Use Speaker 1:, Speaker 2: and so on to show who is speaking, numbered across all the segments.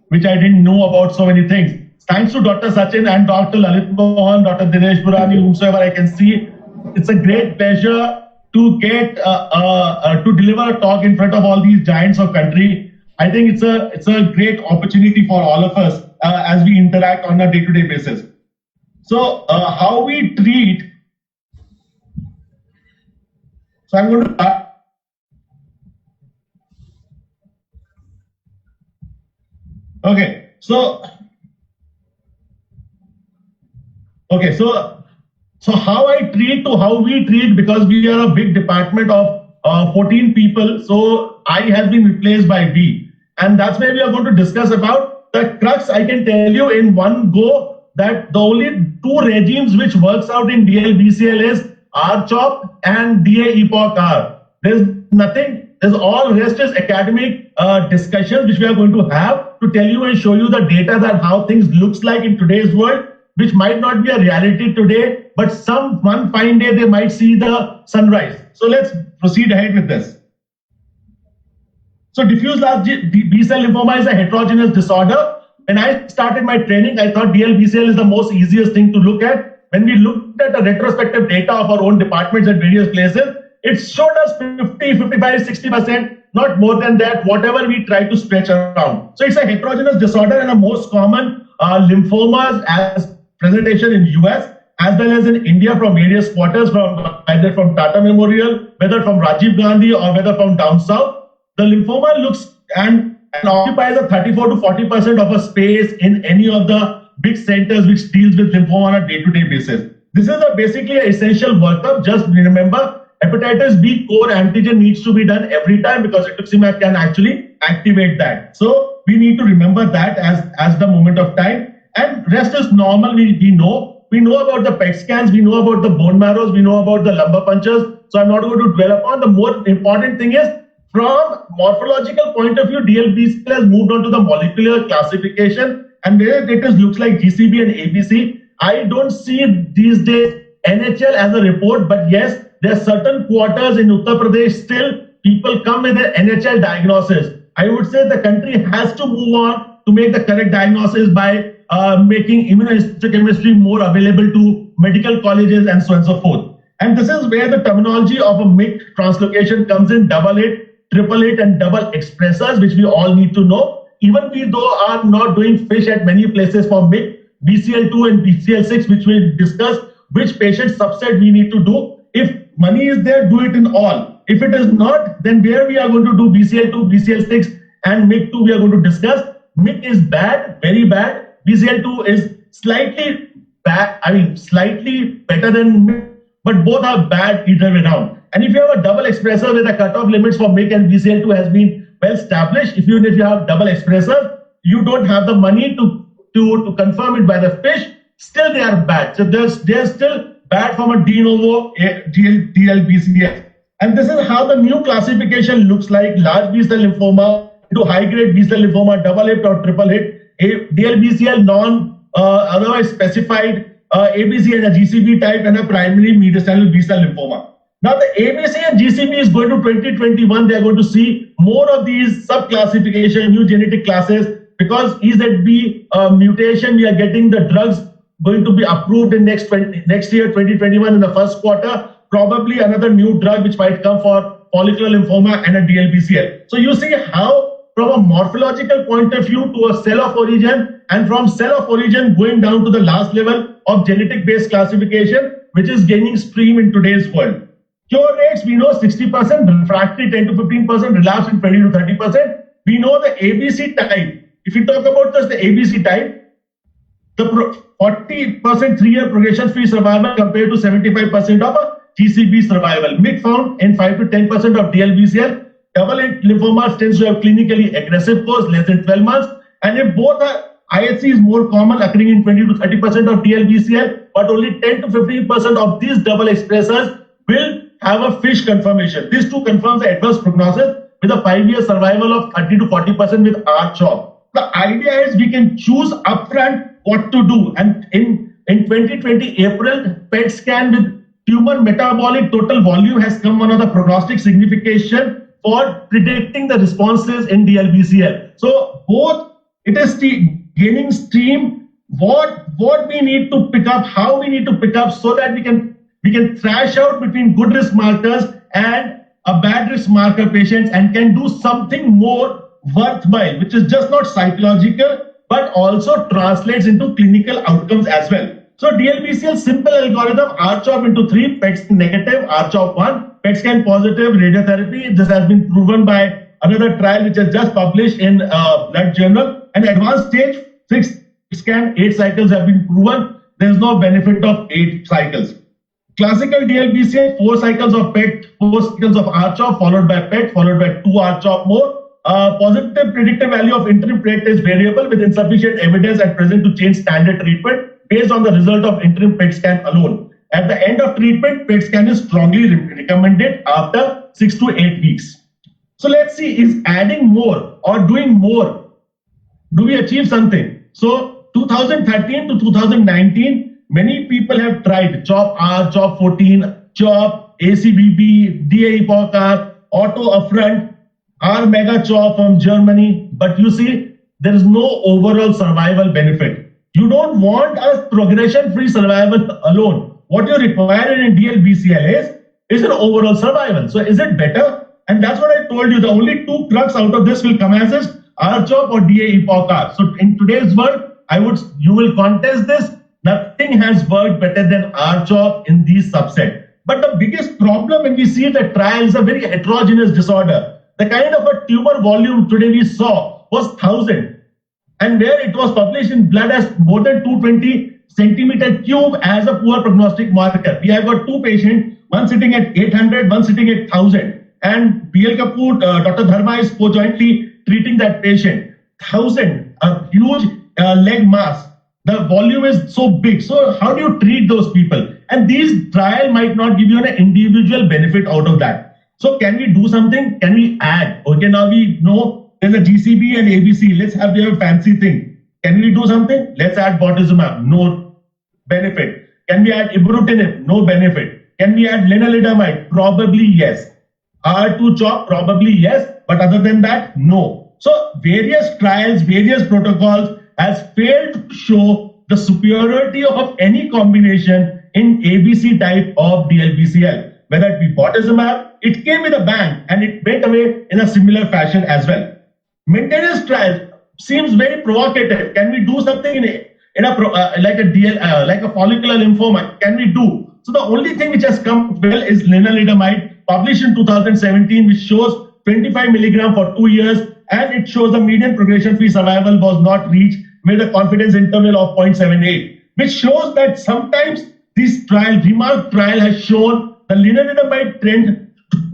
Speaker 1: which I didn't know about so many things. Thanks to Dr. Sachin and Dr. Lalit Mohan, Dr. Dinesh Burani, whomsoever I can see, it's a great pleasure to get to deliver a talk in front of all these giants of country. I think it's a great opportunity for all of us as we interact on a day-to-day basis. So how we treat. So I'm going to start. Okay, so how I treat to how we treat, because we are a big department of 14 people. So I has been replaced by V, and that's where we are going to discuss about the crux. I can tell you in one go that the only two regimes which works out in DLBCL is RCHOP and DA-EPOCH-R. There's nothing. There's all rest is academic discussions which we are going to have to tell you and show you the data that how things looks like in today's world, which might not be a reality today, but some one fine day they might see the sunrise. So let's proceed ahead with this. So diffuse large B-cell lymphoma is a heterogeneous disorder. When I started my training, I thought DLBCL is the most easiest thing to look at. When we looked at the retrospective data of our own departments at various places, it showed us 50, 55, 60%, not more than that, whatever we try to stretch around. So it's a heterogeneous disorder, and the most common lymphomas as presentation in US as well as in India from various quarters, from either from Tata Memorial, whether from Rajiv Gandhi or whether from down south. The lymphoma looks and occupies a 34 to 40% of a space in any of the big centers which deals with lymphoma on a day-to-day basis. This is basically an essential workup. Just remember, hepatitis B core antigen needs to be done every time because rituximab can actually activate that. So we need to remember that as the moment of time. And rest is normal. We know about the PET scans, we know about the bone marrows, we know about the lumbar punctures. So I'm not going to dwell upon. The more important thing is, from morphological point of view, DLBCL has moved on to the molecular classification, and where it looks like GCB and ABC. I don't see these days NHL as a report, but yes, there are certain quarters in Uttar Pradesh still people come with an NHL diagnosis. I would say the country has to move on to make the correct diagnosis by making immunohistochemistry more available to medical colleges and so on and so forth. And this is where the terminology of a MYC translocation comes in: double hit, triple hit, and double expressors, which we all need to know. Even we though are not doing fish at many places for MYC, BCL2 and BCL6, which we'll discuss which patient subset we need to do. If money is there, do it in all. If it is not, then where we are going to do BCL2, BCL6 and MYC2 we are going to discuss. MYC is bad, very bad. BCL2 is slightly bad, slightly better than MYC, but both are bad either way around. And if you have a double expressor where the cutoff limits for MYC and BCL2 has been well established, even if you have double expressor, you don't have the money to confirm it by the fish, still they are bad. So they're still bad from a de novo DLBCL. And this is how the new classification looks like: large B-cell lymphoma into high-grade B-cell lymphoma, double hit or triple hit, DLBCL otherwise specified, ABC and a GCB type, and a primary mediastinal B-cell lymphoma. Now the ABC and GCB is going to 2021. They are going to see more of these sub-classification, new genetic classes, because EZB mutation, we are getting the drugs going to be approved in next year, 2021, in the first quarter. Probably another new drug which might come for follicular lymphoma and a DLBCL. So you see how, from a morphological point of view, to a cell of origin, and from cell of origin going down to the last level of genetic-based classification, which is gaining stream in today's world. Cure rates, we know 60%, refractory 10 to 15%, relapse in 20 to 30%. We know the ABC type. If you talk about just the ABC type, the 40% 3-year progression-free survival compared to 75% of a GCB survival. MYC found in 5 to 10% of DLBCL. Double-hit lymphoma tends to have clinically aggressive course, less than 12 months. And if both are, IHC is more common, occurring in 20 to 30% of DLBCL, but only 10 to 15% of these double expressors will have a fish confirmation. This too confirms the adverse prognosis with a 5-year survival of 30 to 40% with RCHOP. The idea is we can choose upfront what to do. And in 2020 April, PET scan with tumor metabolic total volume has come one of the prognostic signification for predicting the responses in DLBCL. So both It is gaining steam. What we need to pick up, how we need to pick up, so that we can thrash out between good risk markers and a bad risk marker patients, and can do something more worthwhile, which is just not psychological, but also translates into clinical outcomes as well. So DLBCL simple algorithm, R-CHOP into 3, PET scan negative, R-CHOP 1, PET scan positive, radiotherapy. This has been proven by another trial which has just published in Blood Journal. And advanced stage, 6 scan, 8 cycles have been proven. There is no benefit of 8 cycles. Classical DLBCL, 4 cycles of PET, 4 cycles of R-CHOP, followed by PET, followed by 2 R-CHOP more. Positive predictive value of interim PET is variable with insufficient evidence at present to change standard treatment based on the result of interim PET scan alone. At the end of treatment, PET scan is strongly recommended after 6 to 8 weeks. So let's see, is adding more or doing more, do we achieve something? So 2013 to 2019, many people have tried CHOP-R, CHOP-14, CHOP, ACVB, DA-EPOCH-R, Auto-Upfront, R-Mega-CHOP from Germany, but you see, there is no overall survival benefit. You don't want a progression-free survival alone. What you require in DLBCL is an overall survival. So is it better? And that's what I told you. The only 2 crux out of this will come as is R-CHOP or DA-EPOCH-R. So in today's world, you will contest this. Nothing has worked better than R-CHOP in these subset. But the biggest problem when we see the trial is a very heterogeneous disorder. The kind of a tumor volume today we saw was 1,000. And where it was published in Blood as more than 220 centimeter cube as a poor prognostic marker. We have got 2 patients, one sitting at 800, one sitting at 1,000. And PL Kapoor, Dr. Dharma is co-jointly treating that patient. 1,000, a huge leg mass. The volume is so big. So how do you treat those people? And these trial might not give you an individual benefit out of that. So can we do something? Can we add? Okay, now we know there's a GCB and ABC. Let's have their fancy thing. Can we do something? Let's add bortezomib. No benefit. Can we add ibrutinib? No benefit. Can we add lenalidomide? Probably yes. R2-CHOP? Probably yes. But other than that, no. So various trials, various protocols has failed to show the superiority of any combination in ABC type of DLBCL. Whether it be bortezomib, it came with a bang and it went away in a similar fashion as well. Maintenance trial seems very provocative. Can we do something like a follicular lymphoma? Can we do? So the only thing which has come well is lenalidomide, published in 2017, which shows 25 milligram for 2 years, and it shows the median progression-free survival was not reached with a confidence interval of 0.78, which shows that sometimes this trial, remark trial, has shown the lenalidomide trend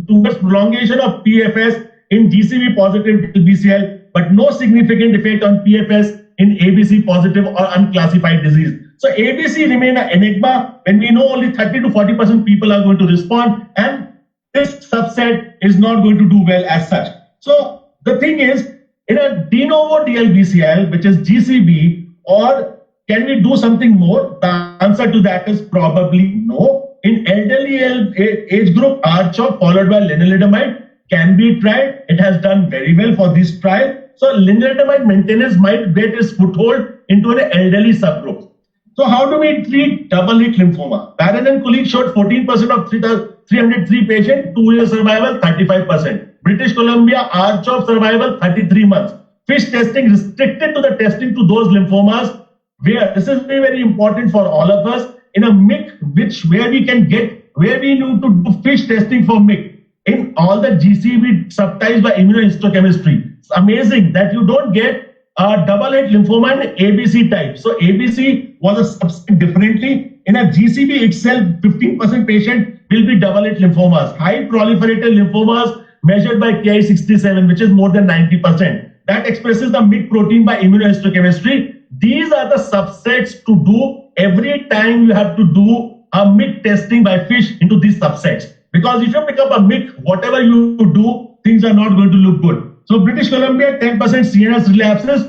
Speaker 1: towards prolongation of PFS in GCB positive BCL, but no significant effect on PFS in ABC positive or unclassified disease. So ABC remain an enigma when we know only 30 to 40% people are going to respond, and this subset is not going to do well as such. So the thing is, in a de novo DLBCL, which is GCB, or can we do something more? The answer to that is probably no. In elderly age group, R-CHOP followed by lenalidomide can be tried. It has done very well for this trial. So lenalidomide maintenance might get its foothold into an elderly subgroup. So how do we treat double-hit lymphoma? Barron and colleagues showed 14% of 303 patients, 2-year survival, 35%. British Columbia, R-CHOP survival, 33 months. FISH testing restricted to the testing to those lymphomas where, this is very, very important for all of us, in a MYC, where we need to do FISH testing for MYC in all the GCB subtypes by immunohistochemistry. It's amazing that you don't get a double-hit lymphoma in ABC type. So ABC was a subset differently. In a GCB itself, 15% patient will be double-hit lymphomas. High proliferative lymphomas measured by Ki-67, which is more than 90%. That expresses the MYC protein by immunohistochemistry. These are the subsets to do every time you have to do a MYC testing by FISH into these subsets. Because if you pick up a MYC, whatever you do, things are not going to look good. So British Columbia, 10% CNS relapses.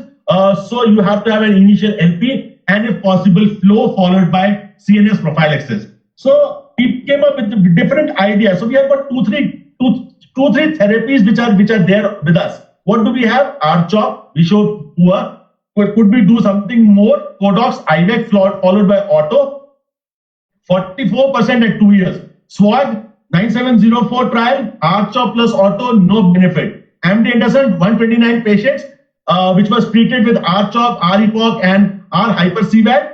Speaker 1: So you have to have an initial LP and if possible flow followed by CNS prophylaxis. So we came up with different ideas. So we have got two, three therapies which are there with us. What do we have? R-CHOP, we showed poor. Could we do something more? Codox, IVEC followed by Auto, 44% at 2 years. SWOG, 9704 trial, R-CHOP plus Auto, no benefit. MD Anderson, 129 patients, which was treated with R-CHOP, R-EPOCH and R-Hyper-CVAD.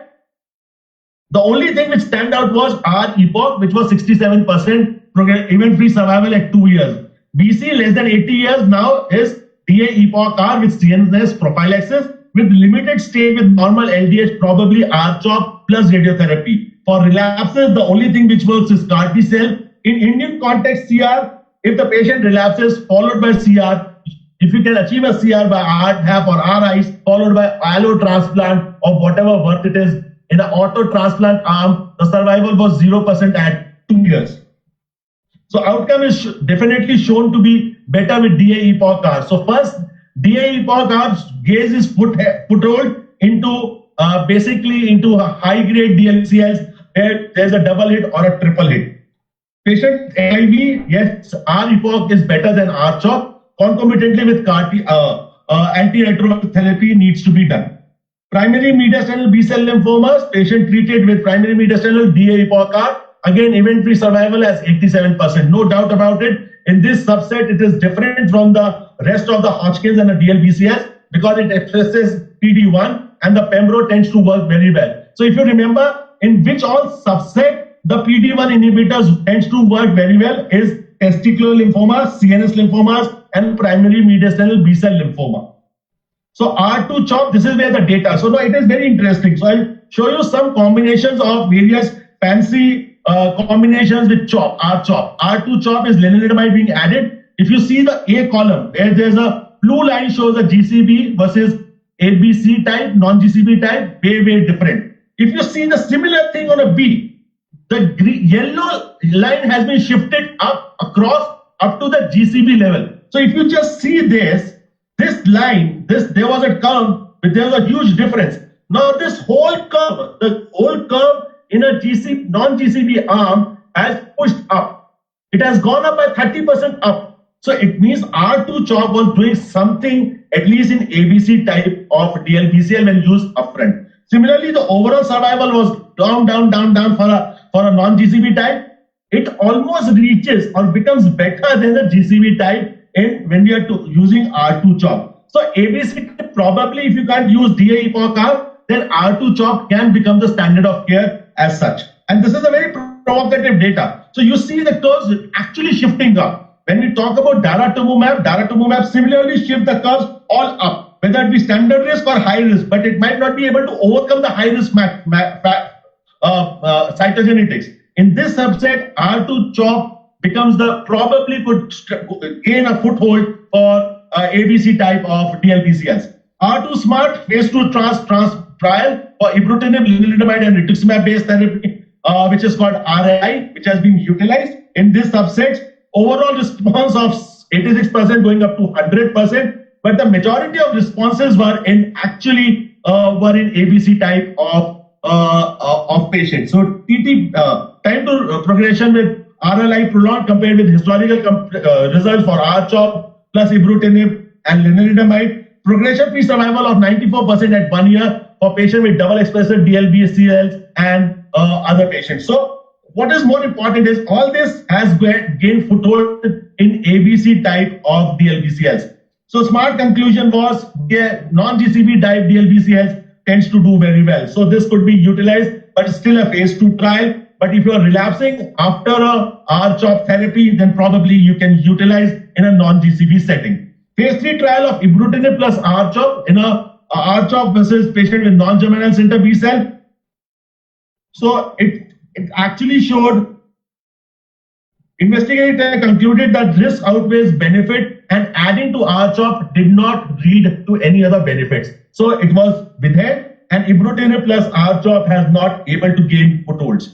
Speaker 1: The only thing which stand out was R-EPOCH, which was 67% event-free survival at 2 years. BC less than 80 years now is DA-EPOCH-R with CNS prophylaxis with limited stay with normal LDH, probably R-CHOP plus radiotherapy. For relapses, the only thing which works is CAR T-cell. In Indian context, CR, if the patient relapses followed by CR, if you can achieve a CR by RHAP or RICE followed by allo transplant or whatever worth it is, in an auto transplant arm, the survival was 0% at 2 years. So outcome is definitely shown to be better with DA-EPOCH-R. So first, DA-EPOCH-R gains its foothold into basically into a high-grade DLBCLs where there's a double hit or a triple hit. Patient HIV, yes, R-EPOCH is better than R-CHOP. Concomitantly with CAR-T, antiretroviral therapy needs to be done. Primary mediastinal B-cell lymphomas, patient treated with primary mediastinal DA-EPOCH-R, again event-free survival as 87%. No doubt about it. In this subset, it is different from the rest of the Hodgkin's and the DLBCS because it expresses PD-1 and the Pembro tends to work very well. So if you remember, in which all subset the PD-1 inhibitors tends to work very well is testicular lymphomas, CNS lymphomas, and primary mediastinal B-cell lymphoma. So R2 CHOP, this is where the data. So now it is very interesting. So I'll show you some combinations of various fancy combinations with CHOP, R-CHOP. R2 CHOP is lenalidomide being added. If you see the A column, where there's a blue line shows a GCB versus ABC type, non-GCB type, way different. If you see the similar thing on a B, the yellow line has been shifted across up to the GCB level. So if you just see this line, there was a curve, but there was a huge difference. Now this whole curve, the whole curve in a non-GCB arm has pushed up. It has gone up by 30% up. So it means R2 CHOP was doing something at least in ABC type of DLBCL when used upfront. Similarly, the overall survival was down for a non-GCB type. It almost reaches or becomes better than the GCB type when we are using R2 CHOP. So ABC probably, if you can't use DA-EPOCH-R, then R2 CHOP can become the standard of care as such. And this is a very provocative data. So you see the curves actually shifting up. When we talk about daratumumab similarly shift the curves all up, whether it be standard risk or high risk, but it might not be able to overcome the high risk cytogenetics. In this subset, R2 CHOP becomes probably could gain a foothold for ABC type of DLBCLs. R2 SMART phase 2 trans trial for ibrutinib, lenalidomide and rituximab based therapy, which is called RI, which has been utilized in this subset. Overall response of 86% going up to 100%, but the majority of responses were in ABC type of patients. So TT time to progression with RLI prolonged compared with historical results for R-CHOP plus ibrutinib and lenalidomide. Progression-free survival of 94% at 1 year for patients with double expressor DLBCLs and other patients. So what is more important is all this has gained foothold in ABC type of DLBCLs. So SMART conclusion was non-GCB type DLBCLs tends to do very well. So this could be utilized, but it's still a phase 2 trial. But if you are relapsing after a R-CHOP therapy, then probably you can utilize in a non-GCB setting. Phase 3 trial of ibrutinib plus R-CHOP in a R-CHOP versus patient with non-germinal center B cell. So it actually showed, investigator concluded that risk outweighs benefit and adding to R-CHOP did not lead to any other benefits. So it was withheld and ibrutinib plus R-CHOP has not able to gain footholds.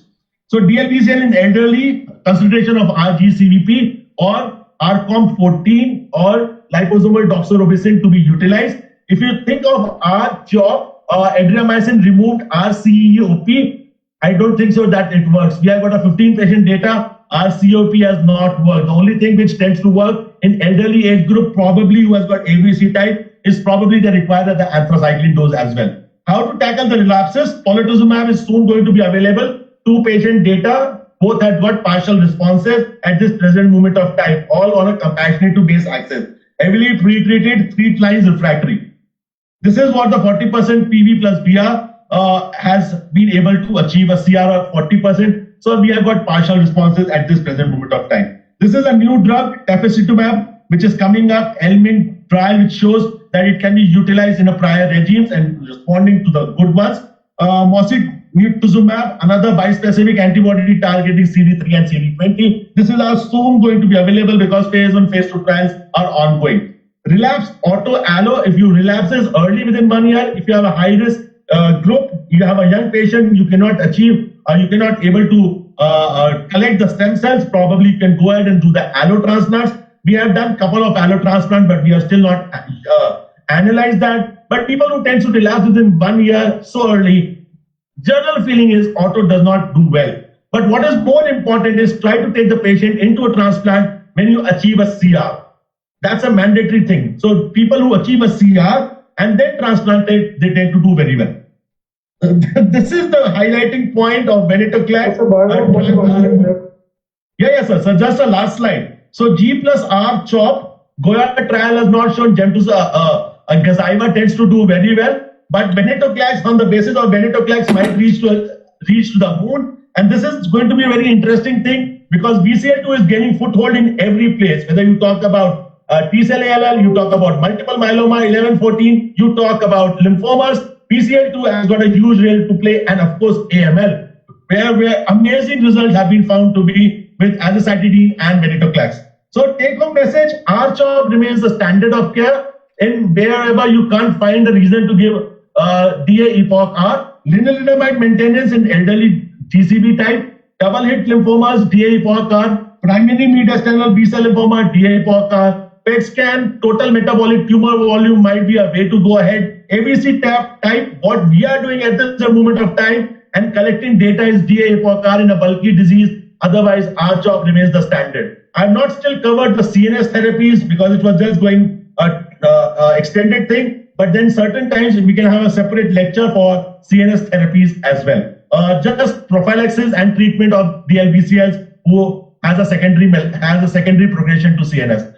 Speaker 1: So DLBCL in elderly, consideration of RG-CVP or RCOMP14 or liposomal doxorubicin to be utilized. If you think of R-CHOP, adriamycin removed RCEOP, I don't think so that it works. We have got a 15 patient data. RCOP has not worked. The only thing which tends to work in elderly age group, probably who has got ABC type, is probably they require the anthracycline dose as well. How to tackle the relapses? Polatuzumab is soon going to be available. 2 patient data, both had got partial responses at this present moment of time, all on a compassionate to base access. Heavily pre-treated, 3 lines refractory. This is what the 40% PV plus BR has been able to achieve a CR of 40%. So we have got partial responses at this present moment of time. This is a new drug, tafasitamab, which is coming up, ELMINT trial, which shows that it can be utilized in a prior regimes and responding to the good ones. Mosunetuzumab, another bispecific antibody targeting CD3 and CD20. This is also soon going to be available because phase 1, phase 2 trials are ongoing. Relapse auto allo, if you relapses early within 1 year, if you have a high risk group, you have a young patient, you cannot achieve, you cannot able to collect the stem cells, probably you can go ahead and do the allo transplants. We have done a couple of allo transplants, but we have still not analyzed that. But people who tend to relapse within 1 year so early, general feeling is auto does not do well. But what is more important is try to take the patient into a transplant when you achieve a CR. That's a mandatory thing. So people who achieve a CR and then transplanted, they tend to do very well. This is the highlighting point of venetoclax. Yes, sir. So just a last slide. So G plus R CHOP, Goya trial has not shown Gazyva tends to do very well, but venetoclax, on the basis of venetoclax, might reach to the moon. And this is going to be a very interesting thing because BCL2 is gaining foothold in every place. Whether you talk about T-cell ALL, you talk about multiple myeloma, 11-14, you talk about lymphomas, BCL2 has got a huge role to play, and of course AML, where amazing results have been found to be with azacitidine and venetoclax. So take home message, R-CHOP remains the standard of care, and wherever you can't find a reason to give DA-EPOCH-R, lenalidomide maintenance in elderly TCB type, double hit lymphomas, DA-EPOCH-R, primary mediastinal B-cell lymphoma, DA-EPOCH-R, PET scan, total metabolic tumor volume might be a way to go ahead. ABC type, what we are doing at this moment of time and collecting data is DA-EPOCH-R in a bulky disease. Otherwise, R-CHOP remains the standard. I have not still covered the CNS therapies because it was just going extended thing. But then certain times we can have a separate lecture for CNS therapies as well. Just prophylaxis and treatment of DLBCLs who has a secondary progression to CNS.